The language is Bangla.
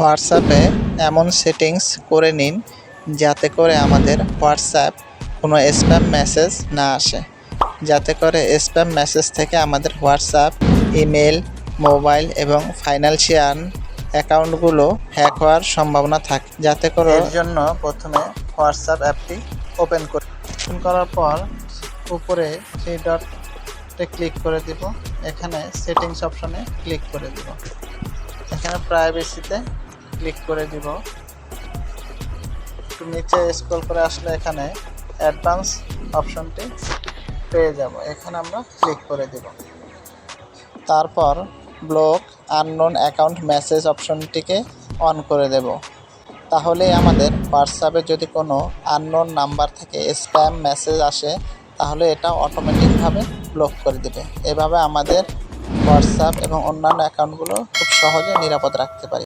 হোয়াটসঅ্যাপে এমন সেটিংস করে নিন যাতে করে আমাদের হোয়াটসঅ্যাপ কোনো স্প্যাম মেসেজ না আসে, যাতে করে স্প্যাম মেসেজ থেকে আমাদের হোয়াটসঅ্যাপ, ইমেল, মোবাইল এবং ফাইন্যান্সিয়াল অ্যাকাউন্টগুলো হ্যাক হওয়ার সম্ভাবনা থাকে। যাতে করে এর জন্য প্রথমে হোয়াটসঅ্যাপ অ্যাপটি ওপেন করার পর উপরে থ্রি ডটে ক্লিক করে দিব। এখানে সেটিংস অপশনে ক্লিক করে দিব। এখানে প্রাইভেসিতে ক্লিক করে দিব। একটু নিচে স্ক্রল করে আসলে এখানে অ্যাডভান্স অপশনটি পেয়ে যাব। এখানে আমরা ক্লিক করে দিব। তারপর ব্লক আননোন অ্যাকাউন্ট মেসেজ অপশনটিকে অন করে দেব। তাহলেই আমাদের হোয়াটসঅ্যাপে যদি কোনো আননোন নাম্বার থেকে স্প্যাম মেসেজ আসে তাহলে এটা অটোমেটিকভাবে ব্লক করে দেবে। এভাবে আমাদের হোয়াটসঅ্যাপ এবং অন্যান্য অ্যাকাউন্টগুলো খুব সহজে নিরাপদ রাখতে পারি।